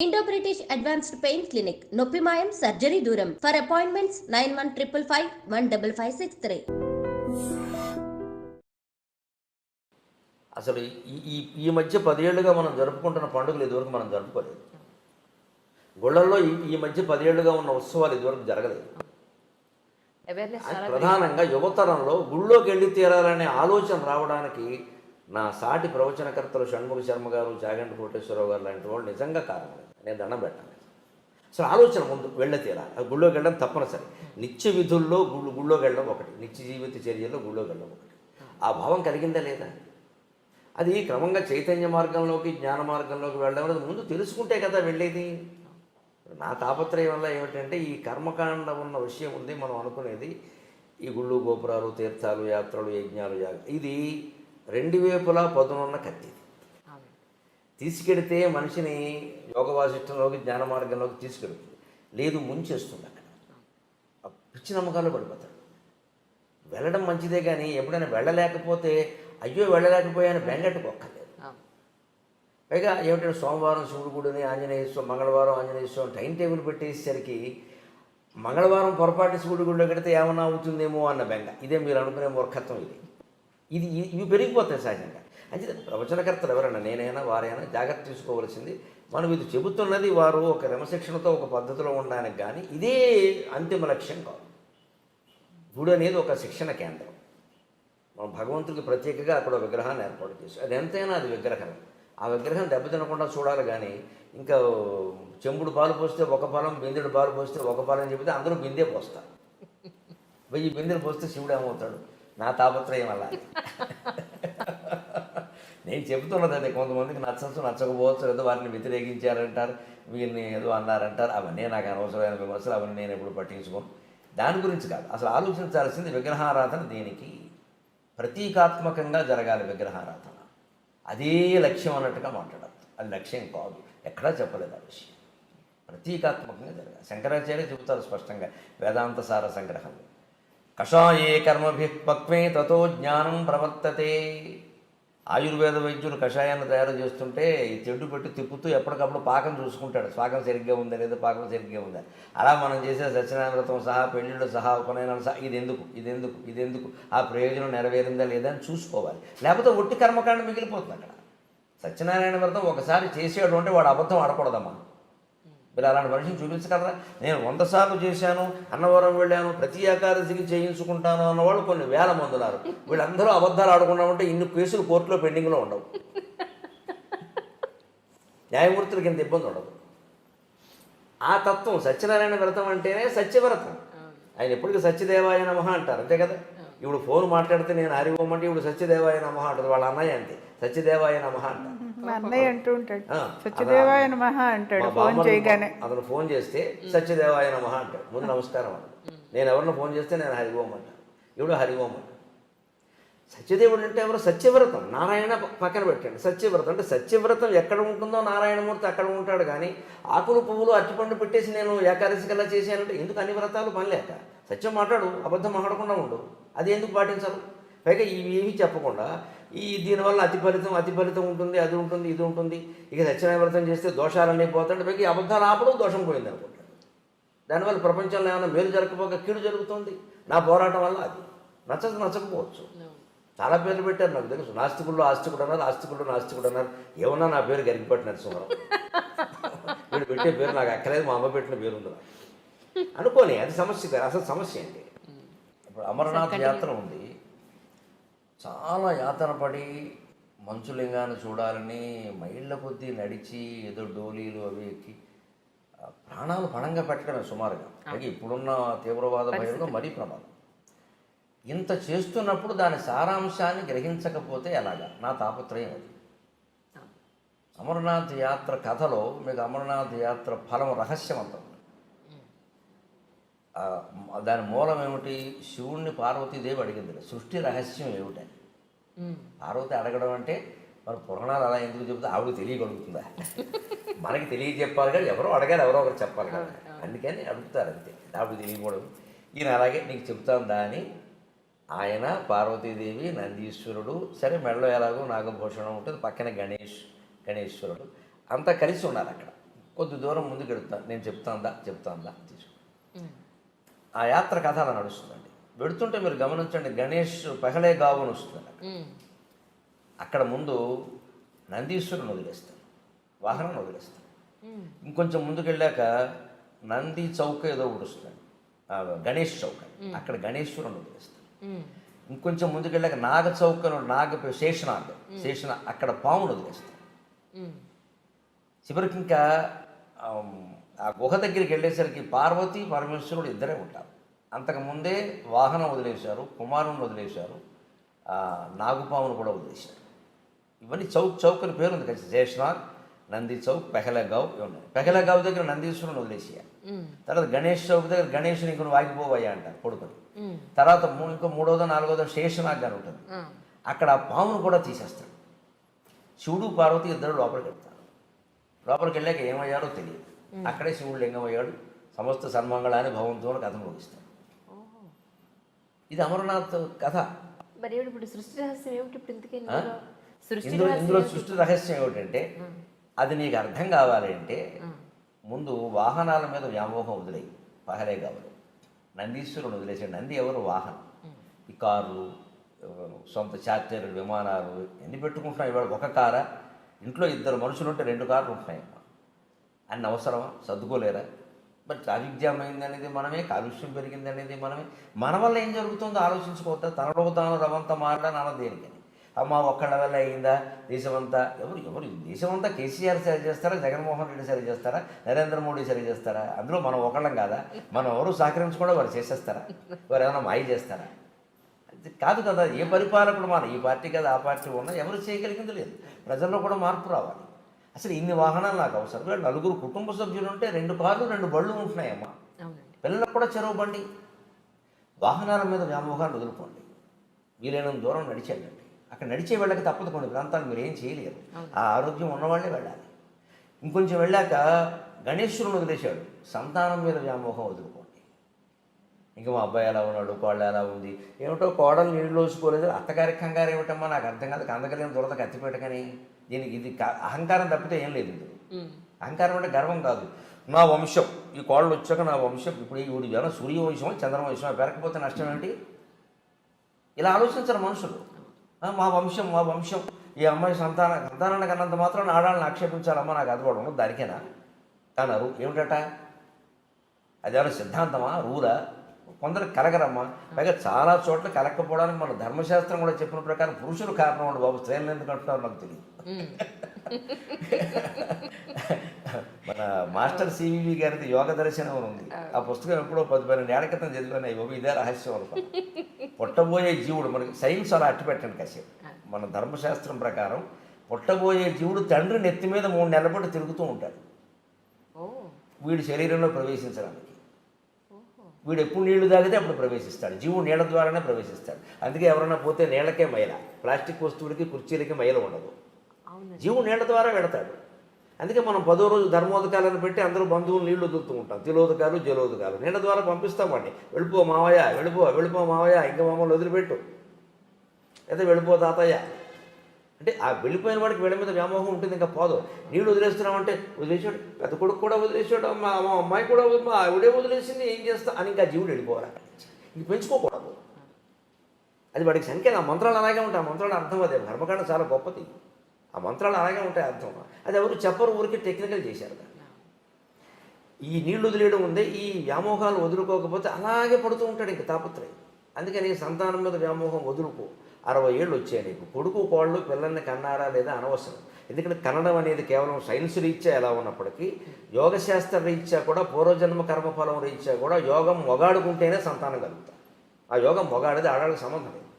Indo British advanced pain clinic, నొప్పి మాయం, surgery దూరం. For appointments 9155515563. అసలు ఈ మధ్య 10 ఏళ్ళుగా మనం జరుపుకుంటున్న పండుగలు ఇదివరకు మనం జరుపుకోలేదు. గుళ్ళల్లో ఈ మధ్య 10 ఏళ్ళుగా ఉన్న ఉత్సవాలు ఇదివరకు జరగలేదు. ప్రధానంగా యువతరంలో గుళ్ళోకి వెళ్ళి తీరాలనే ఆలోచన రావడానికి నా సాటి ప్రవచనకర్తలు షణ్ముఖ శర్మ గారు, చాగంటి కోటేశ్వరరావు గారు లాంటి వాళ్ళు నిజంగా కారణం. నేను దండం పెట్టాను. అసలు ఆలోచన ముందు వెళ్ళ తీరాలి, గుళ్ళోకి వెళ్ళడం తప్పనిసరి. నిత్య విధుల్లో గుళ్ళోకి వెళ్ళడం ఒకటి, నిత్య జీవిత చర్యల్లో గుళ్ళోకి వెళ్ళడం ఒకటి. ఆ భావం కలిగిందా లేదా? అది క్రమంగా చైతన్య మార్గంలోకి, జ్ఞాన మార్గంలోకి వెళ్ళడం అనేది ముందు తెలుసుకుంటే కదా వెళ్ళేది. నా తాపత్రయం వల్ల ఏమిటంటే ఈ కర్మకాండ ఉన్న విషయం ఉంది. మనం అనుకునేది ఈ గుళ్ళు, గోపురాలు, తీర్థాలు, యాత్రలు, యజ్ఞాలు, ఇది 2 వైపులా పదునున్న కత్తి. తీసుకెడితే మనిషిని యోగ వాసిష్టంలోకి, జ్ఞాన మార్గంలోకి తీసుకెడుతుంది. లేదు, ముంచేస్తుంది. అక్కడ పిచ్చి నమ్మకాలు పడిపోతాడు. వెళ్ళడం మంచిదే, కానీ ఎప్పుడైనా వెళ్ళలేకపోతే అయ్యో వెళ్ళలేకపోయాను బెంగట్టుకోక్కర్లేదు. పైగా ఏమిటంటే సోమవారం శివుడు గుడిని, ఆంజనేయ స్వామి, మంగళవారం ఆంజనేయ స్వామి టైం టేబుల్ పెట్టేసరికి మంగళవారం పొరపాటు శివుడి గుడిలో కడితే ఏమన్నా అవుతుందేమో అన్న బెంగ. ఇదే మీరు అనుకునే మూర్ఖత్వం. ఇవి పెరిగిపోతాయి సహజంగా. అంటే ప్రవచనకర్తలు ఎవరైనా, నేనైనా వారైనా జాగ్రత్త తీసుకోవలసింది, మనం ఇది చెబుతున్నది వారు ఒక క్రమశిక్షణతో, ఒక పద్ధతిలో ఉండడానికి, కానీ ఇదే అంతిమ లక్ష్యం కాదు. గుడి అనేది ఒక శిక్షణ కేంద్రం. మనం భగవంతుడికి ప్రత్యేకంగా అక్కడ విగ్రహాన్ని ఏర్పాటు చేసి, అది ఎంతైనా అది విగ్రహం. ఆ విగ్రహం దెబ్బతినకుండా చూడాలి. కానీ ఇంకా చెంబుడు పాలు పోస్తే ఒక పాలం, బిందెడు పాలు పోస్తే ఒక పాలం చెబితే అందరూ బిందే పోస్తారు. 1000 బిందెలు పోస్తే శివుడు ఏమవుతాడు? నా తాపత్రయం వల్ల. నేను చెబుతున్నది అదే. కొంతమందికి నచ్చచ్చు, నచ్చకపోవచ్చు, లేదా వారిని వ్యతిరేకించారంటారు, వీరిని ఏదో అన్నారంటారు. అవన్నీ నాకు అనవసరమైన విమర్శలు, అవన్నీ నేను ఎప్పుడు పట్టించుకోను. దాని గురించి కాదు అసలు ఆలోచించాల్సింది. విగ్రహారాధన దేనికి? ప్రతీకాత్మకంగా జరగాలి విగ్రహారాధన. అదే లక్ష్యం అన్నట్టుగా మాట్లాడాలి. అది లక్ష్యం కాదు, ఎక్కడా చెప్పలేదు ఆ విషయం. ప్రతీకాత్మకంగా జరగాలి. శంకరాచార్య చెబుతారు స్పష్టంగా వేదాంత సార సంగ్రహంలో, కషాయే కర్మభి పక్వే తతో జ్ఞానం ప్రవర్తతే. ఆయుర్వేద వైద్యులు కషాయాన్ని తయారు చేస్తుంటే ఈ తెడ్డు పెట్టి తిప్పుతూ ఎప్పటికప్పుడు పాకం చూసుకుంటాడు. పాకం సరిగ్గా ఉందా లేదా, పాకం సరిగ్గా ఉందా. అలా మనం చేసే సత్యనారాయణ వ్రతం సహా, పెళ్ళిళ్ళు సహా, ఉపనయనాలు సహా, ఇదెందుకు ఆ ప్రయోజనం నెరవేరిందా లేదా అని చూసుకోవాలి. లేకపోతే ఒట్టి కర్మకాండ మిగిలిపోతుంది అక్కడ. సత్యనారాయణ వ్రతం ఒకసారి చేసేవాడు అంటే వాడు అబద్ధం ఆడకూడదమ్మా. మీరు అలాంటి మనిషిని చూపించగలరా? నేను 100 సార్లు చేశాను, అన్నవరం వెళ్ళాను, ప్రతి ఏకాదశికి చేయించుకుంటాను అన్నవాళ్ళు కొన్ని వేల మంది ఉన్నారు. వీళ్ళందరూ అబద్ధాలు ఆడకుండా ఉంటే ఇన్ని కేసులు కోర్టులో పెండింగ్లో ఉండవు. న్యాయమూర్తులకి ఇంత ఇబ్బంది ఉండదు. ఆ తత్వం సత్యనారాయణ వ్రతం అంటేనే సత్యవ్రతం. ఆయన ఎప్పటికీ సత్యదేవాయ నమః అంటారు, అంతే కదా. ఇప్పుడు ఫోన్ మాట్లాడితే నేను హరి ఓం అంటే ఇప్పుడు సత్యదేవాయ నమః అంటారు. వాళ్ళ అన్నయ్య అంతే, సత్యదేవాయ నమః అంటారు. అన్నయ్య అంటూ ఉంటాడు, సత్యదేవాయ నమః అంటాడు. ఫోన్ చేయగానే అతను ఫోన్ చేస్తే సత్యదేవాయ నమః అంటాడు. ముందు నమస్కారం అంటాడు. నేను ఎవరిని ఫోన్ చేస్తే నేను హరి ఓం అంటాను, ఇప్పుడు హరి ఓం అంటాడు. సత్యదేవుడు అంటే ఎవరు? సత్యవ్రతం. నారాయణ పక్కన పెట్టండి. సత్యవ్రతం అంటే సత్యవ్రతం ఎక్కడ ఉంటుందో నారాయణమూర్తి అక్కడ ఉంటాడు. కానీ ఆకులు పువ్వులు అరటిపండు పెట్టేసి నేను ఏకాదశి కల్లా చేశానంటే ఎందుకు? అన్ని వ్రతాలు పని లేక. సత్యం మాట్లాడు, అబద్ధం మాట్లాడకుండా ఉండు. అది ఎందుకు పాటించాలి? పైగా ఇవేమీ చెప్పకుండా దీనివల్ల అతి ఫలితం ఉంటుంది, అది ఉంటుంది, ఇది ఉంటుంది, ఇక సత్యనారాయణ వ్రతం చేస్తే దోషాలన్నీ పోతాడు. పైగా అబద్ధాలు ఆపడం దోషం పోయింది అనుకుంటాడు. దానివల్ల ప్రపంచంలో ఏమైనా మేలు జరగకపోక కీడు జరుగుతుంది. నా పోరాటం వల్ల అది నచ్చకపోవచ్చు. చాలా పేర్లు పెట్టారు నాకు తెలుసు. నాస్తికుల్లో ఆస్తికుడు అన్నారు, ఆస్తికుల్లో నాస్తికుడు అన్నారు. ఏమన్నా నా పేరు గరిగిపట్టి నరసింహరావు. వీడు పెట్టే పేరు నాకు అక్కలేదు, మా అమ్మ పెట్టిన పేరు ఉంది అనుకోని. అది సమస్య కాదు. అసలు సమస్య ఏంటి? ఇప్పుడు అమరనాథ్ యాత్ర ఉంది. చాలా యాతన పడి మంచులింగాన్ని చూడాలని మైళ్ళ కొద్దీ నడిచి ఏదో డోలీలు అవి ఎక్కి ప్రాణాలు పణంగా పెట్టడమే సుమారుగా. అలాగే ఇప్పుడున్న తీవ్రవాద భయంలో మరీ ప్రమాదం. ఇంత చేస్తున్నప్పుడు దాని సారాంశాన్ని గ్రహించకపోతే ఎలాగా? నా తాపత్రయం అది. అమరనాథ్ యాత్ర కథలో మీకు అమరనాథ్ యాత్ర ఫలం రహస్యవంతం. దాని మూలం ఏమిటి? శివుణ్ణి పార్వతీదేవి అడిగింది, సృష్టి రహస్యం ఏమిటని. పార్వతి అడగడం అంటే మరి పురాణాలు అలా ఎందుకు చెబుతా? ఆవిడ తెలియగలుగుతుందా? మనకి తెలియజెప్పాలి కదా, ఎవరో అడగాలి, ఎవరో ఒకరు చెప్పాలి కదా, అందుకని అడుగుతారు అంతే. ఆవిడ తెలియకూడదు. ఈయన అలాగే నీకు చెప్తాను దాని. ఆయన, పార్వతీదేవి, నందీశ్వరుడు, సరే మెడలో ఎలాగో నాగభూషణం ఉంటుంది, పక్కన గణేశ్వరుడు, అంతా కలిసి ఉన్నారు అక్కడ. కొద్ది దూరం ముందుకు వెళ్తాను, నేను చెప్తాందా తీసుకో. ఆ యాత్ర కథ అలా నడుస్తుందండి. వెళుతుంటే మీరు గమనించండి, గణేష్ పెహలే గావు అని వస్తుంది. అక్కడ ముందు నందీశ్వరుని వదిలేస్తాను, వాహనాన్ని వదిలేస్తాను. ఇంకొంచెం ముందుకు వెళ్ళాక నంది చౌక ఏదో ఒకటి వస్తుంది, గణేష్ చౌక, అక్కడ గణేశ్వరుని వదిలేస్తాను. ఇంకొంచెం ముందుకు వెళ్ళాక నాగ చౌక, శేషనాగ్ అక్కడ పామును వదిలేస్తాను. చివరికి ఇంకా ఆ గుహ దగ్గరికి వెళ్ళేసరికి పార్వతి పరమేశ్వరుడు ఇద్దరే ఉంటారు. అంతకుముందే వాహనం వదిలేశారు, కుమారుని వదిలేశారు, నాగుపామును కూడా వదిలేశారు. ఇవన్నీ చౌక్ అని పేరు ఉంది కదా, శేషనాగ్, నంది చౌక్, పెహలగావ్ ఉన్నాయి. పెహలగావ్ దగ్గర నందీశ్వరుని వదిలేసేయాలి. తర్వాత గణేష్ చౌక్ దగ్గర గణేషుని ఇంకొన్ని వాగిపోవయ్యా అంటారు కొడుకుని. తర్వాత ఇంకో 3వ 4వ శేషనాగ్ అని ఉంటుంది, అక్కడ ఆ పామును కూడా తీసేస్తాడు. శివుడు పార్వతి ఇద్దరు లోపలికి వెళ్తారు. లోపలికి వెళ్ళాక ఏమయ్యారో తెలియదు. అక్కడే శివుడు లింగం అయ్యాడు. సమస్త సన్మంగళాన్ని భగవంతుని కథ ముగిస్తాడు. ఇది అమరనాథ్ కథ. మరి ఇప్పుడు సృష్టి రహస్యం ఏమిటి? ఇందులో సృష్టి రహస్యం ఏమిటంటే, అది నీకు అర్థం కావాలంటే ముందు వాహనాల మీద వ్యామోహం వదిలేయి. పహలే కావాలి, నందీశ్వరుని వదిలేసాడు. నంది ఎవరు? వాహనం. ఈ కార్లు, సొంత చార్టర్లు, విమానాలు ఎన్ని పెట్టుకుంటున్నాం ఇవాళ? ఒక కారా? ఇంట్లో 2 మనుషులు ఉంటే 2 కార్లు ఉంటున్నాయమ్మా. అన్ని అవసరమా? సర్దుకోలేరా? మరి ట్రాఫిక్ జామ్ అయిందనేది మనమే, కాలుష్యం పెరిగిందనేది మనమే. మన వల్ల ఏం జరుగుతుందో ఆలోచించుకోవద్దా? తనలో తాను రవంతా మారడానికి అన్న దేనికని? అమ్మ ఒక్కళ్ళ వల్ల అయిందా? దేశమంతా ఎవరు దేశమంతా కేసీఆర్ సరి చేస్తారా, జగన్మోహన్ రెడ్డి సరి చేస్తారా, నరేంద్ర మోడీ సరి చేస్తారా? అందులో మనం ఒకళ్ళం కాదా? మనం ఎవరు సహకరించకుండా వారు చేసేస్తారా? వారు ఏమైనా మాయ చేస్తారా? కాదు కదా. ఏ పరిపాలకుడు ఈ పార్టీ కదా ఆ పార్టీ ఉన్నా ఎవరు చేయగలిగింది లేదు. ప్రజల్లో కూడా మార్పు రావాలి. అసలు ఇన్ని వాహనాలు నాకు అవసరం లేదు. 4 కుటుంబ సభ్యులు ఉంటే 2 కార్లు 2 బళ్ళు ఉంటున్నాయమ్మా. పిల్లలకు కూడా చెరువు బండి. వాహనాల మీద వ్యామోహాన్ని వదులుకోండి. వీలైనంత దూరం నడిచి వెళ్ళండి. అక్కడ నడిచే వెళ్ళక తప్పదు. కొన్ని ప్రాంతాలు మీరు ఏం చేయలేరు. ఆ ఆరోగ్యం ఉన్నవాళ్ళే వెళ్ళాలి. ఇంకొంచెం వెళ్ళాక గణేశ్వరుని వదిలేశాడు. సంతానం మీద వ్యామోహం వదులుకోండి. ఇంకా మా అబ్బాయి ఎలా ఉన్నాడు, కోళ్ళు ఎలా ఉంది, ఏమిటో కోడలు నీళ్ళు లోసుకోలేదు, అత్తగారి కంగారు ఏమిటమ్మా నాకు అర్థం కాదు. కందకలేని దొరద కత్తిపేట కానీ దీనికి ఇది అహంకారం తప్పితే ఏం లేదు. ఇది అహంకారం అంటే గర్వం కాదు. నా వంశం, ఈ కోళ్ళు వచ్చాక నా వంశం, ఇప్పుడు ఈవిడి జన సూర్యవంశమో చంద్రవంశమో పెరగకపోతే నష్టం ఏంటి? ఇలా ఆలోచించరు మనుషులు. మా వంశం ఈ అమ్మాయి సంతానాన్ని కన్నంత మాత్రం ఆడాలని ఆక్షేపించాలమ్మా, నాకు అది కూడా ఉండదు దానికేనా అన్నారు. ఏమిటట? అదేమన్నా సిద్ధాంతమా, రూలా? కొందరికి కలగరమ్మా. పైగా చాలా చోట్ల కలగకపోవడానికి మన ధర్మశాస్త్రం కూడా చెప్పిన ప్రకారం పురుషులు కారణం ఉండు బాబు. స్త్రీలను ఎందుకు అంటున్నారు నాకు తెలియదు. మన మాస్టర్ సివివి గారిది యోగ దర్శనం అని ఉంది. ఆ పుస్తకం ఎప్పుడో 10-12 ఏళ్ల క్రితం చదివాను. బాబు ఇదే రహస్యం అనుకో. పుట్టబోయే జీవుడు, మనకి సైన్స్ అలా అట్టి పెట్టండి కాసేపు. మన ధర్మశాస్త్రం ప్రకారం పుట్టబోయే జీవుడు తండ్రి నెత్తి మీద 3 నెలల పాటు తిరుగుతూ ఉంటాడు వీడి శరీరంలో ప్రవేశించడానికి. వీడు ఎప్పుడు నీళ్లు తాగితే అప్పుడు ప్రవేశిస్తాడు. జీవుడు నీళ్ళ ద్వారానే ప్రవేశిస్తాడు. అందుకే ఎవరైనా పోతే నీళ్ళకే మైల, ప్లాస్టిక్ వస్తువులకి కుర్చీలకి మైల ఉండదు. జీవుడు నీళ్ళ ద్వారా వెళతాడు. అందుకే మనం 10వ రోజు ధర్మోదకాలను పెట్టి అందరూ బంధువులు నీళ్లు వదులుతూ ఉంటాం. తిలోదకాలు, జలోదకాలు నీళ్ళ ద్వారా పంపిస్తామండి. వెళ్ళిపో మావయ్య, వెళ్ళిపో మావయ్య, ఇంకా మమ్మల్ని వదిలిపెట్టు, అయితే వెళ్ళిపో తాతయ్య అంటే ఆ వెళ్ళిపోయిన వాడికి వీళ్ళ మీద వ్యామోహం ఉంటుంది. ఇంకా పోదు. నీళ్ళు వదిలేస్తున్నామంటే వదిలేసాడు, పెద్ద కొడుకు కూడా వదిలేసాడు, మా అమ్మాయి కూడా మా ఆవిడే వదిలేసింది, ఏం చేస్తా అని ఇంకా జీవుడు వెళ్ళిపోవాలి. ఇంక పెంచుకోకూడదు. అది వాడికి సంఖ్య. ఆ మంత్రాలు అలాగే ఉంటాయి. ఆ మంత్రాలు అర్థం అదే. కర్మకాండ చాలా గొప్పది. ఆ మంత్రాలు అలాగే ఉంటాయి అర్థం. అది ఎవరు చెప్పరు, ఊరికి టెక్నికల్ చేశారు. ఈ నీళ్లు వదిలేయడం ఉందే, ఈ వ్యామోహాలు వదులుకోకపోతే అలాగే పడుతూ ఉంటాడు ఇంక తాపత్రయం. అందుకని సంతానం మీద వ్యామోహం వదులుకో. 60 ఏళ్ళు వచ్చాయి నీకు. కొడుకు కోళ్ళు పిల్లల్ని కన్నారా లేదా అనవసరం. ఎందుకంటే కనడం అనేది కేవలం సైన్స్ రీత్యా ఎలా ఉన్నప్పటికీ యోగశాస్త్ర రీత్యా కూడా, పూర్వజన్మ కర్మఫలం రీత్యా కూడా యోగం మొగాడుకుంటేనే సంతానం కలుగుతారు. ఆ యోగం మొగాడిది ఆడాళ్ళకి సంబంధం లేదు.